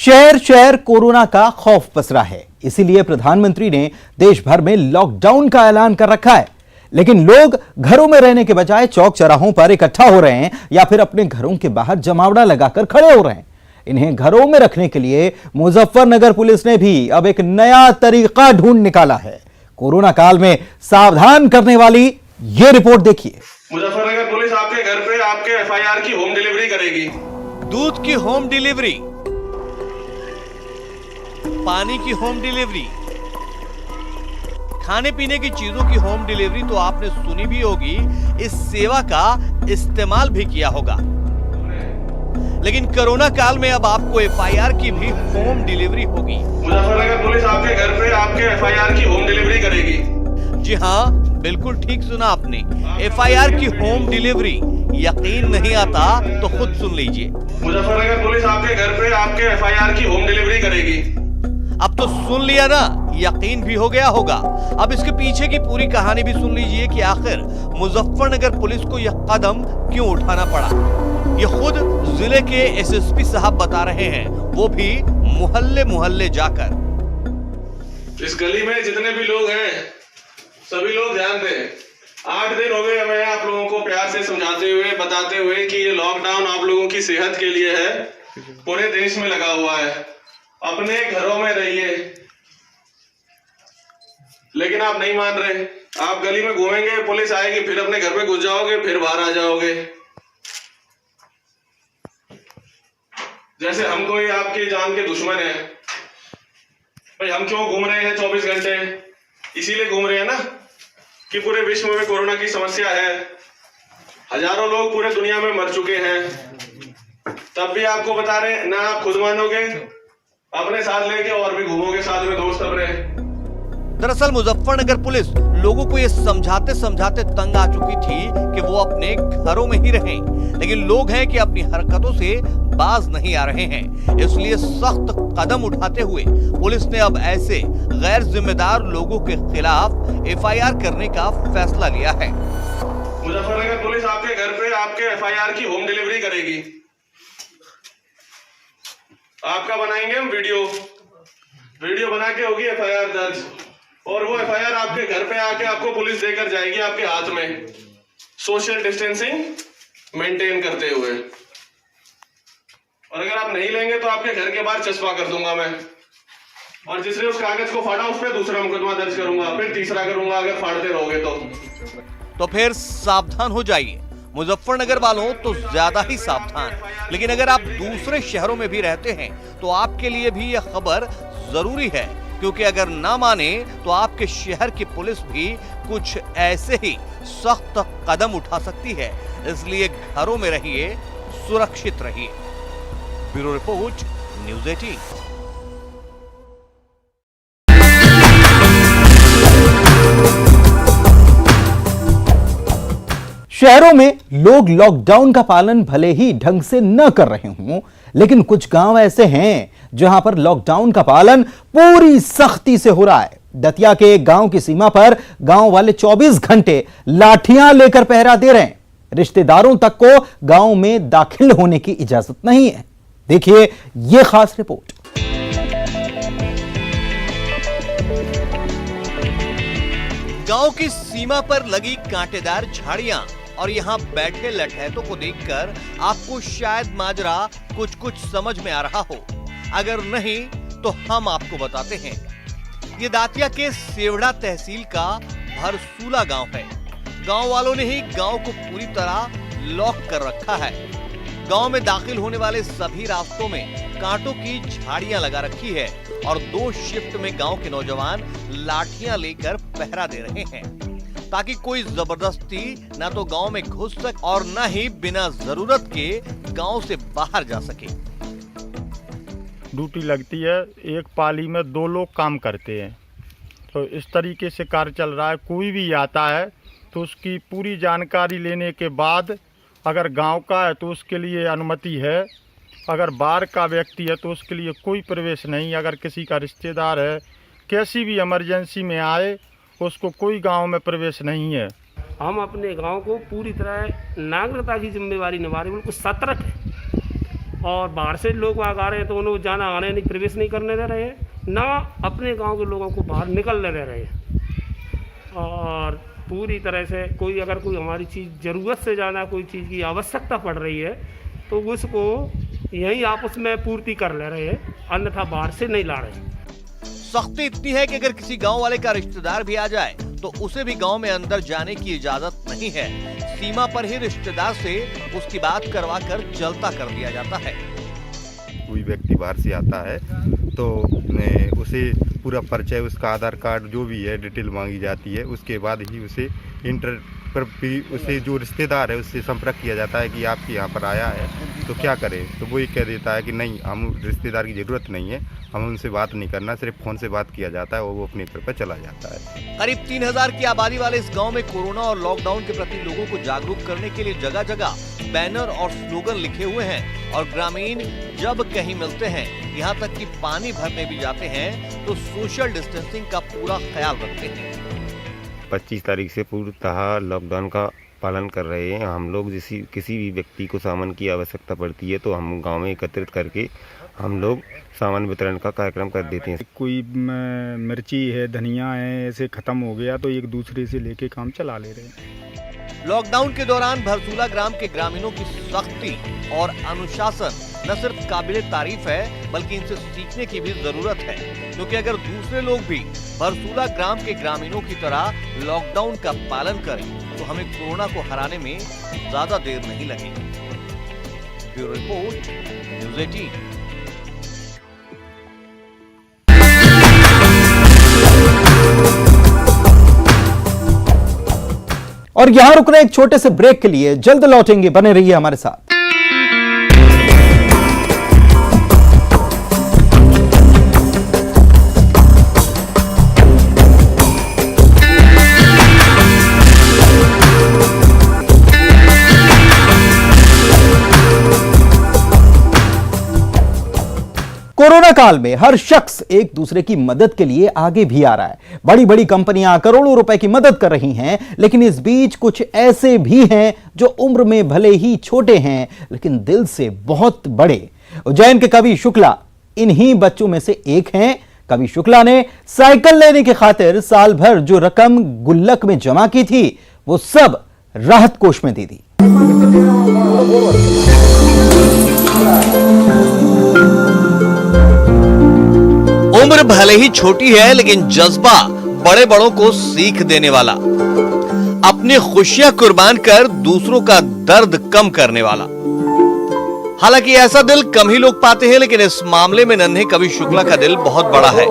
शहर शहर कोरोना का खौफ पसरा है, इसीलिए प्रधानमंत्री ने देश भर में लॉकडाउन का ऐलान कर रखा है। लेकिन लोग घरों में रहने के बजाय चौक चौराहों पर इकट्ठा हो रहे हैं या फिर अपने घरों के बाहर जमावड़ा लगाकर खड़े हो रहे हैं। इन्हें घरों में रखने के लिए मुजफ्फरनगर पुलिस ने भी अब एक नया तरीका ढूंढ निकाला है। कोरोना काल में सावधान करने वाली ये रिपोर्ट देखिए। मुजफ्फरनगर पुलिस आपके घर पे आपके एफआईआर की होम डिलीवरी करेगी। दूध की होम डिलीवरी, पानी की होम डिलीवरी, खाने पीने की चीजों की होम डिलीवरी तो आपने सुनी भी होगी, इस सेवा का इस्तेमाल भी किया होगा। लेकिन कोरोना काल में अब आपको एफआईआर की भी होम डिलीवरी होगी। मुजफ्फरनगर पुलिस आपके घर पे आपके एफआईआर की होम डिलीवरी करेगी। जी हाँ, बिल्कुल ठीक सुना आपने, एफआईआर की होम डिलीवरी। यकीन नहीं आता तो खुद सुन लीजिए। मुजफ्फरनगर पुलिस आपके घर पे आपके एफआईआर की होम डिलीवरी करेगी। अब तो सुन लिया ना, यकीन भी हो गया होगा। अब इसके पीछे की पूरी कहानी भी सुन लीजिए कि आखिर मुजफ्फरनगर पुलिस को यह कदम क्यों उठाना पड़ा। ये खुद जिले के एसएसपी साहब बता रहे हैं, वो भी मोहल्ले मोहल्ले जाकर। इस गली में जितने भी लोग हैं सभी लोग ध्यान दें। 8 दिन हो गए हमें आप लोगों को प्यार से समझाते हुए बताते हुए कि ये लॉकडाउन आप लोगों की सेहत के लिए है, पूरे देश में लगा हुआ है, अपने घरों में रहिए। लेकिन आप नहीं मान रहे। आप गली में घूमेंगे, पुलिस आएगी, फिर अपने घर में घुस जाओगे, फिर बाहर आ जाओगे, जैसे हम कोई आपकी जान के दुश्मन है। भाई हम क्यों घूम रहे हैं 24 घंटे? इसीलिए घूम रहे हैं ना कि पूरे विश्व में कोरोना की समस्या है, हजारों लोग पूरे दुनिया में मर चुके हैं। तब भी आपको बता रहे हैं, ना आप खुद मानोगे, अपने साथ लेके और भी घूमोगे साथ में दोस्त अपने। दरअसल मुजफ्फरनगर पुलिस लोगों को ये समझाते समझाते तंग आ चुकी थी कि वो अपने घरों में ही रहें, लेकिन लोग हैं कि अपनी हरकतों से बाज नहीं आ रहे हैं। इसलिए सख्त कदम उठाते हुए पुलिस ने अब ऐसे गैर जिम्मेदार लोगों के खिलाफ एफआईआर करने का फैसला लिया है। मुजफ्फरनगर पुलिस आपके घर पे आपके एफआईआर की होम डिलीवरी करेगी। आपका बनाएंगे हम वीडियो बना के होगी एफआईआर दर्ज, और वो एफआईआर आपके घर पे आके आपको पुलिस देकर जाएगी आपके हाथ में, सोशल डिस्टेंसिंग मेंटेन करते हुए। और अगर आप नहीं लेंगे तो आपके घर के बाहर चस्पा कर दूंगा मैं, और जिसने उस कागज को फाड़ा उस पर दूसरा मुकदमा दर्ज करूंगा, फिर तीसरा करूंगा अगर फाड़ते रहोगे तो फिर सावधान हो जाइए। मुजफ्फरनगर वालों तो ज्यादा ही सावधान। लेकिन अगर आप दूसरे शहरों में भी रहते हैं तो आपके लिए भी यह खबर जरूरी है, क्योंकि अगर ना माने तो आपके शहर की पुलिस भी कुछ ऐसे ही सख्त कदम उठा सकती है। इसलिए घरों में रहिए, सुरक्षित रहिए। Bureau report, news 18। शहरों में लोग लॉकडाउन का पालन भले ही ढंग से न कर रहे हों, लेकिन कुछ गांव ऐसे हैं जहां पर लॉकडाउन का पालन पूरी सख्ती से हो रहा है। दतिया के एक गांव की सीमा पर गांव वाले 24 घंटे लाठियां लेकर पहरा दे रहे हैं। रिश्तेदारों तक को गांव में दाखिल होने की इजाजत नहीं है। देखिए यह खास रिपोर्ट। गांव की सीमा पर लगी कांटेदार झाड़ियां और यहाँ बैठे लठैतों को देखकर आपको शायद माजरा कुछ समझ में आ रहा हो। अगर नहीं तो हम आपको बताते हैं। ये दातिया के सेवढ़ा तहसील का भरसूला गांव है। गांव वालों ने ही गांव को पूरी तरह लॉक कर रखा है। गांव में दाखिल होने वाले सभी रास्तों में कांटों की झाड़ियां लगा रखी है और 2 शिफ्ट में गांव के नौजवान लाठियां लेकर पहरा दे रहे हैं, ताकि कोई जबरदस्ती ना तो गांव में घुस सके और ना ही बिना जरूरत के गांव से बाहर जा सके। ड्यूटी लगती है, एक पाली में 2 लोग काम करते हैं, तो इस तरीके से कार्य चल रहा है। कोई भी आता है तो उसकी पूरी जानकारी लेने के बाद, अगर गांव का है तो उसके लिए अनुमति है, अगर बाहर का व्यक्ति है तो उसके लिए कोई प्रवेश नहीं। अगर किसी का रिश्तेदार है, कैसी भी इमरजेंसी में आए, उसको कोई गांव में प्रवेश नहीं है। हम अपने गांव को पूरी तरह नागरिकता की जिम्मेवारी निभा रहे, बिल्कुल सतर्क है। और बाहर से लोग आ रहे हैं तो उन्हें जाना आने नहीं, प्रवेश नहीं करने दे रहे हैं, ना अपने गांव के लोगों को बाहर निकलने दे रहे हैं। और पूरी तरह से कोई अगर कोई हमारी चीज़ ज़रूरत से ज़्यादा कोई चीज़ की आवश्यकता पड़ रही है तो उसको यहीं आपस में पूर्ति कर ले रहे हैं, अन्यथा बाहर से नहीं ला रहे। सख्ती इतनी है कि अगर किसी गांव वाले का रिश्तेदार भी आ जाए तो उसे भी गांव में अंदर जाने की इजाजत नहीं है। सीमा पर ही रिश्तेदार से उसकी बात करवा कर चलता कर दिया जाता है। कोई व्यक्ति बाहर से आता है तो उसे पूरा परिचय, उसका आधार कार्ड जो भी है डिटेल मांगी जाती है, उसके बाद ही उसे इंटर पर भी उसे जो रिश्तेदार है उससे संपर्क किया जाता है कि आपके यहाँ पर आया है तो क्या करें, तो वो ये कह देता है कि नहीं, हम रिश्तेदार की ज़रूरत नहीं है, हमें उनसे बात नहीं करना, सिर्फ फ़ोन से बात किया जाता है और वो अपने घर पर चला जाता है। करीब 3000 की आबादी वाले इस गांव में कोरोना और लॉकडाउन के प्रति लोगों को जागरूक करने के लिए जगह जगह बैनर और स्लोगन लिखे हुए हैं और ग्रामीण जब कहीं मिलते हैं, यहाँ तक कि पानी भरने भी जाते हैं तो सोशल डिस्टेंसिंग का पूरा ख्याल रखते हैं। 25 तारीख से पूर्णतः लॉकडाउन का पालन कर रहे हैं। हम लोग किसी भी व्यक्ति को सामान की आवश्यकता पड़ती है तो हम गांव में एकत्रित करके हम लोग सामान वितरण का कार्यक्रम कर देते हैं। कोई मिर्ची है, धनिया है, ऐसे खत्म हो गया तो एक दूसरे से लेके काम चला ले रहे हैं। लॉकडाउन के दौरान भरसूला ग्राम के ग्रामीणों की सख्ती और अनुशासन न सिर्फ काबिले तारीफ है बल्कि इनसे सीखने की भी जरूरत है, क्योंकि अगर दूसरे लोग भी भरसूला ग्राम के ग्रामीणों की तरह लॉकडाउन का पालन करें तो हमें कोरोना को हराने में ज्यादा देर नहीं लगेगी। Bureau report, news 18। और यहां रुकना एक छोटे से ब्रेक के लिए, जल्द लौटेंगे, बने रहिए हमारे साथ। कोरोना काल में हर शख्स एक दूसरे की मदद के लिए आगे भी आ रहा है। बड़ी बड़ी कंपनियां करोड़ों रुपए की मदद कर रही हैं, लेकिन इस बीच कुछ ऐसे भी हैं जो उम्र में भले ही छोटे हैं लेकिन दिल से बहुत बड़े। उज्जैन के कवि शुक्ला इन्हीं बच्चों में से एक हैं। कवि शुक्ला ने साइकिल लेने की खातिर साल भर जो रकम गुल्लक में जमा की थी वो सब राहत कोष में दे दी। उम्र भले ही छोटी है लेकिन जज्बा बड़े बड़ों को सीख देने वाला, अपनी खुशियां कुर्बान कर दूसरों का दर्द कम करने वाला। हालांकि ऐसा दिल कम ही लोग पाते हैं, लेकिन इस मामले में नन्हे कवि शुक्ला का दिल बहुत बड़ा है।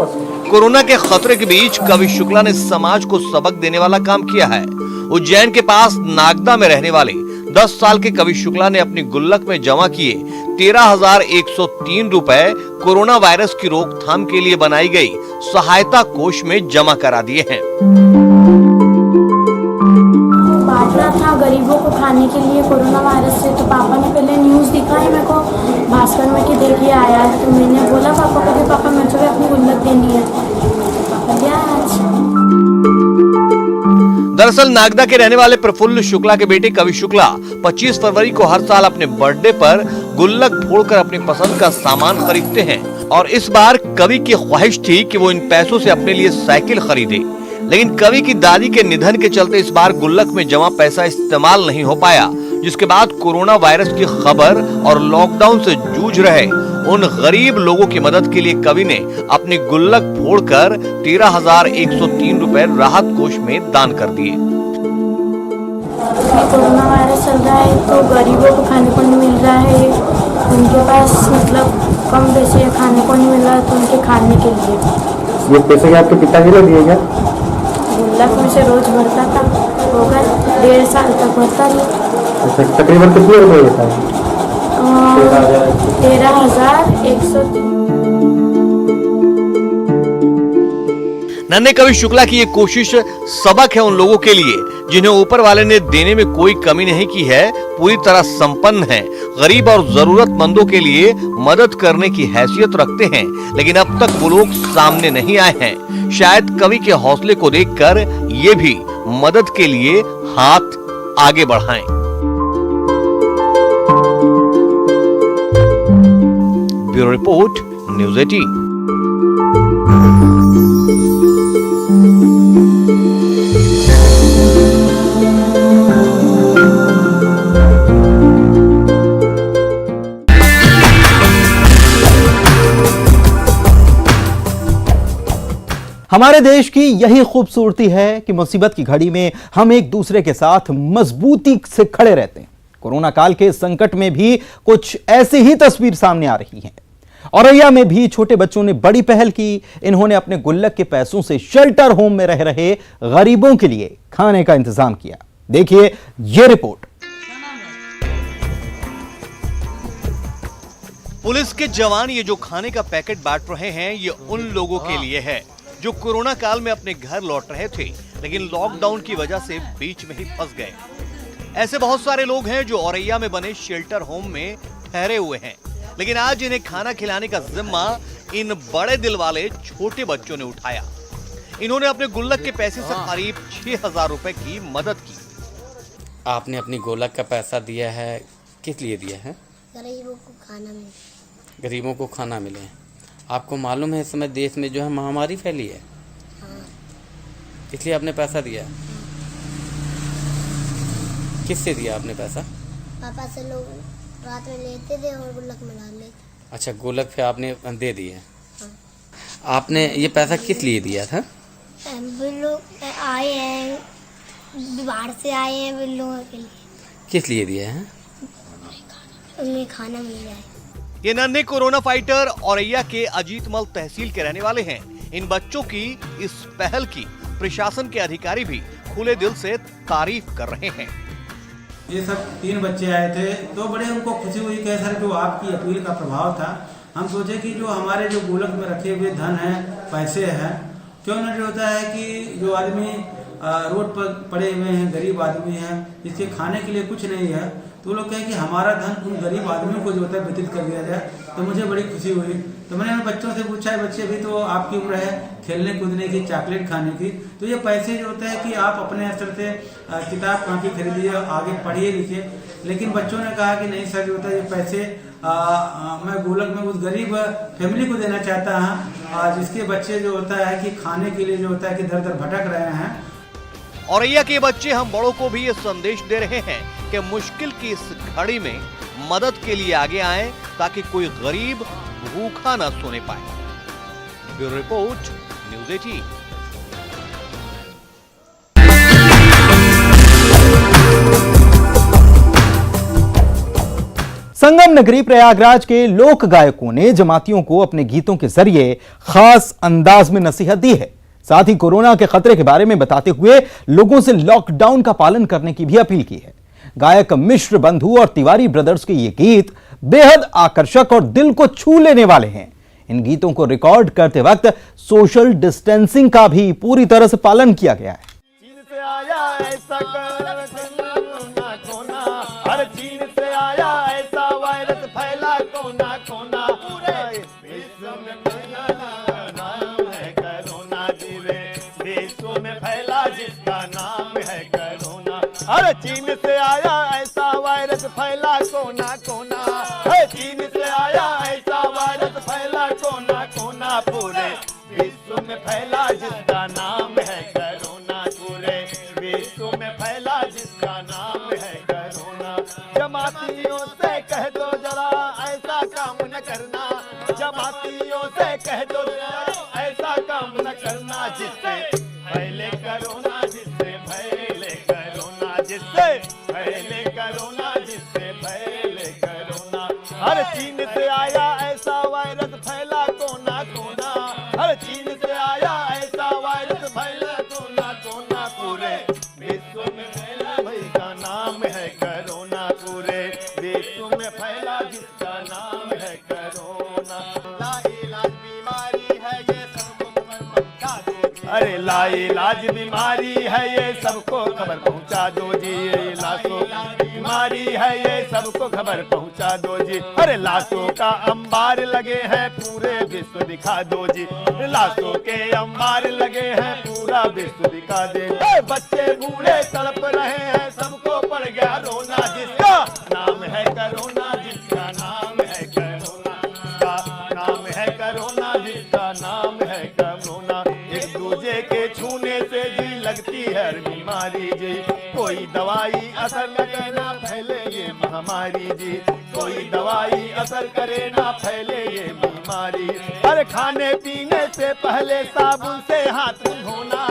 कोरोना के खतरे के बीच कवि शुक्ला ने समाज को सबक देने वाला काम किया है। उज्जैन के पास नागदा में रहने वाले 10 साल के कवि शुक्ला ने अपनी गुल्लक में जमा किए 13,103 रुपए कोरोना वायरस की रोकथाम के लिए बनाई गई सहायता कोष में जमा करा दिए हैं। बांटना था गरीबों को खाने के लिए कोरोना वायरस से, तो पापा ने पहले न्यूज़ दिखाई मेरे को भास्कर में कि देखिए आया है, तो मैंने बोला पापा को कि पापा मुझे भी अपनी गुल्लक देनी है। पापा दिया आज। दरअसल नागदा के रहने वाले प्रफुल्ल शुक्ला के बेटे कवि शुक्ला 25 फरवरी को हर साल अपने बर्थडे पर गुल्लक फोड़कर अपनी पसंद का सामान खरीदते हैं और इस बार कवि की ख्वाहिश थी कि वो इन पैसों से अपने लिए साइकिल खरीदे, लेकिन कवि की दादी के निधन के चलते इस बार गुल्लक में जमा पैसा इस्तेमाल नहीं हो पाया, जिसके बाद कोरोना वायरस की खबर और लॉकडाउन से जूझ रहे उन गरीब लोगों की मदद के लिए कवि ने अपनी गुल्लक फोड़कर 13,103 रुपए राहत कोष में दान कर दिए। कोरोना वायरस चल रहा है तो गरीबों को खाने को नहीं मिल रहा है, उनके पास मतलब कम पैसे खाने को नहीं मिल रहा है, तो उनके खाने के लिए ये पैसे क्या आपके पिताजी ने दिए क्या? गुल्लक में से रोज भरता था, होगा 1.5 साल तक भरता नहीं। तकरीबन कितने रुपए देता है? 13,103। नन्हे कवि शुक्ला की ये कोशिश सबक है उन लोगों के लिए जिन्हें ऊपर वाले ने देने में कोई कमी नहीं की है, पूरी तरह संपन्न है, गरीब और जरूरतमंदों के लिए मदद करने की हैसियत रखते हैं, लेकिन अब तक वो लोग सामने नहीं आए हैं। शायद कवि के हौसले को देखकर ये भी मदद के लिए हाथ आगे बढ़ाएं। Bureau report, news 18। हमारे देश की यही खूबसूरती है कि मुसीबत की घड़ी में हम एक दूसरे के साथ मजबूती से खड़े रहते हैं। कोरोना काल के संकट में भी कुछ ऐसी ही तस्वीर सामने आ रही है। औरैया में भी छोटे बच्चों ने बड़ी पहल की। इन्होंने अपने गुल्लक के पैसों से शेल्टर होम में रह रहे गरीबों के लिए खाने का इंतजाम किया। देखिए ये रिपोर्ट। पुलिस के जवान ये जो खाने का पैकेट बांट रहे हैं, ये उन लोगों के लिए है जो कोरोना काल में अपने घर लौट रहे थे, लेकिन लॉकडाउन की वजह से बीच में ही फंस गए। ऐसे बहुत सारे लोग हैं जो औरैया में बने शेल्टर होम में ठहरे हुए हैं, लेकिन आज इन्हें खाना खिलाने का जिम्मा इन बड़े दिल वाले छोटे बच्चों ने उठाया। इन्होंने अपने गुल्लक के पैसे से करीब 6,000 रुपए की मदद की। आपने अपनी गोलक का पैसा दिया है, किस लिए दिया है? गरीबों को खाना मिले। गरीबों को खाना मिले। आपको मालूम है इस समय देश में जो है महामारी फैली है, इसलिए आपने पैसा दिया। किससे दिया आपने पैसा? पापा से लोग रात में लेते थे और गुल्लक में डाल लेते। अच्छा, गोलक पे आपने दे दिए। आपने ये पैसा किस लिए दिया था? लोग आए हैं, बाहर से आए हैं, वे लोगों के लिए। किस लिए दिया है? उन्हें खाना मिल जाए। ये नन्हे कोरोना फाइटर औरैया के अजीतमल तहसील के रहने वाले हैं। इन बच्चों की इस पहल की प्रशासन के अधिकारी भी खुले दिल से तारीफ कर रहे हैं। ये सब 3 बच्चे आए थे तो बड़े उनको खुशी हुई कि सर जो आपकी अपील का प्रभाव था, हम सोचे कि जो हमारे जो गोलक में रखे हुए धन है, पैसे हैं, क्यों न जो होता है कि जो आदमी रोड पर पड़े हुए हैं, गरीब आदमी हैं, जिसके खाने के लिए कुछ नहीं है, तो लोग कहे कि हमारा धन उन गरीब आदमियों को जो होता है व्यतीत कर दिया जाए। तो मुझे बड़ी खुशी हुई। तो मैंने बच्चों से पूछा है, बच्चे अभी तो आपकी उम्र है खेलने कूदने की, चॉकलेट खाने की, तो ये पैसे जो होता है कि आप अपने स्तर से किताब कॉपी खरीदिए, आगे पढ़िए लिखिए। लेकिन बच्चों ने कहा कि नहीं सर, जो होता है ये पैसे मैं गोलक में उस गरीब फैमिली को देना चाहता हूँ जिसके बच्चे जो होता है कि खाने के लिए जो होता है कि दर दर भटक रहे हैं। औरैया के बच्चे हम बड़ों को भी ये संदेश दे रहे हैं कि मुश्किल की इस घड़ी में मदद के लिए आगे आएं, ताकि कोई गरीब भूखा न सोने पाए। Bureau report, news 18। संगम नगरी प्रयागराज के लोक गायकों ने जमातियों को अपने गीतों के जरिए खास अंदाज में नसीहत दी है। साथ ही कोरोना के खतरे के बारे में बताते हुए लोगों से लॉकडाउन का पालन करने की भी अपील की है। गायक मिश्र बंधु और तिवारी ब्रदर्स के ये गीत बेहद आकर्षक और दिल को छू लेने वाले हैं। इन गीतों को रिकॉर्ड करते वक्त सोशल डिस्टेंसिंग का भी पूरी तरह से पालन किया गया है। चीन से आया ऐसा हर चीन से आया ऐसा वायरस फैला कोना कोना, पूरे विश्व में फैला नाम है कोरोना, जीवे विश्व में फैला जिसका नाम है कोरोना। हर चीन से आया ऐसा वायरस फैला कोना कोना, हर चीन से आया ऐसा वायरस फैला कोना कोना, पूरे विश्व में फैला जिसका नाम है कोरोना, पूरे विश्व में फैला जिसका नाम है कोरोना। जमातियों से कह दो जरा ऐसा काम न करना, जमातियों से कह दो जरा ऐसा काम न करना, जिससे फैले कोरोना, जिससे फैले कोरोना, जिससे फैले कोरोना, जिससे फैले कोरोना। हर चीन से आया ऐसा वायरस फैला कोना कोना, हर चीन से आया ऐसा वायरस फैला कोना कोना, पूरे विश्व में फैला जिसका नाम है कोरोना, पूरे विश्व में फैला जिसका नाम है कोरोना। लाइलाज बीमारी है ये सबको खबर पहुंचा दो जी, अरे लाइलाज बीमारी है ये सबको खबर पहुंचा दो जी, लाशों बीमारी है ये सबको खबर पहुंचा दो जी, अरे लाशों का अंबार लगे हैं पूरे विश्व दिखा दो जी, लाशों के अंबार लगे हैं पूरा विश्व दिखा दे। बच्चे बूढ़े तड़प रहे हैं, सबको पड़ गया रोना, जिसका नाम है कोरोना, जिसका नाम है कोरोना, जिसका है ना फैले ये महामारी जी, कोई दवाई असर करे ना फैले ये बीमारी। अरे खाने पीने से पहले साबुन से हाथ धोना,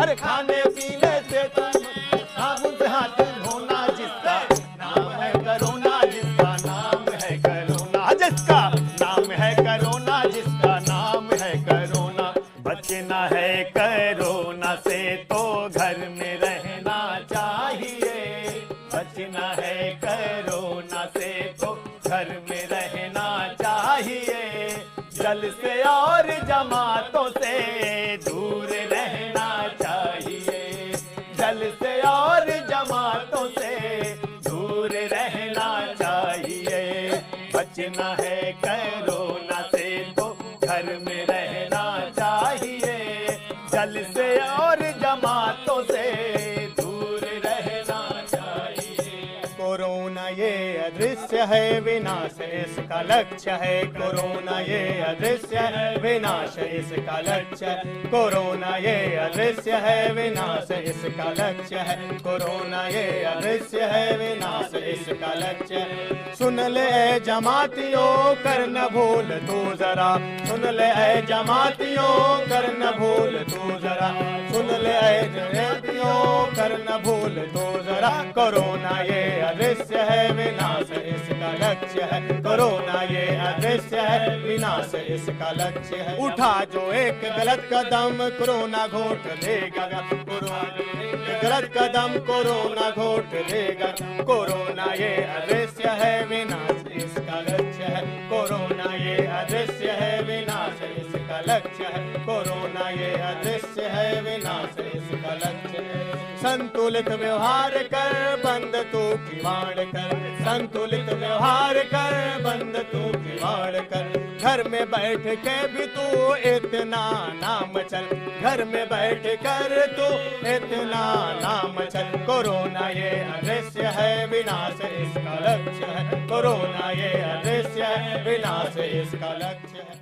अरे खाने पीने से साबुन से हाथ धोना, जिसका नाम है कोरोना, जिसका नाम है कोरोना, जिसका नाम है कोरोना, जिसका नाम है कोरोना। बचना है कोरोना से तो घर में रहना चाहिए, बचना है कोरोना से तो घर में रहना चाहिए। जल से और जमातों से दूर रहना चाहिए, जल से और जमातों से दूर रहना चाहिए। बचना है कोरोना से तो घर में रहना चाहिए, जल से और जमातों से दूर रहना चाहिए। कोरोना ये अदृश्य है, विनाश इसका लक्ष्य है। कोरोना ये अदृश्य है, विनाश इसका लक्ष्य है। कोरोना ये अदृश्य है, विनाश इसका लक्ष्य है। कोरोना ये अदृश्य है, विनाश इसका लक्ष्य है। सुन ले जमातियों कर न भूल तू जरा, सुन ले जमातियों कर न भूल तू जरा, सुन ले जमातियों कर न भूल तू जरा। कोरोना ये अदृश्य है, विनाश इसका लक्ष्य है। कोरोना ये अदृश्य है, विनाश इसका लक्ष्य है। उठा जो एक गलत कदम कोरोना घोट लेगा, गलत कदम कोरोना घोट लेगा। कोरोना ये अदृश्य है, विनाश इसका लक्ष्य है। कोरोना ये अदृश्य है, विनाश इसका लक्ष्य है। कोरोना ये अदृश्य है, विनाश इसका लक्ष्य है। संतुलित व्यवहार कर, बंद तू किवाड़ कर, संतुलित व्यवहार कर, बंद तू किवाड़ कर। घर में बैठ के भी तू इतना नाम चल, घर में बैठ कर तू इतना नाम चल। कोरोना ये अदृश्य है, विनाश इसका लक्ष्य है। कोरोना ये अदृश्य है, विनाश इसका लक्ष्य है।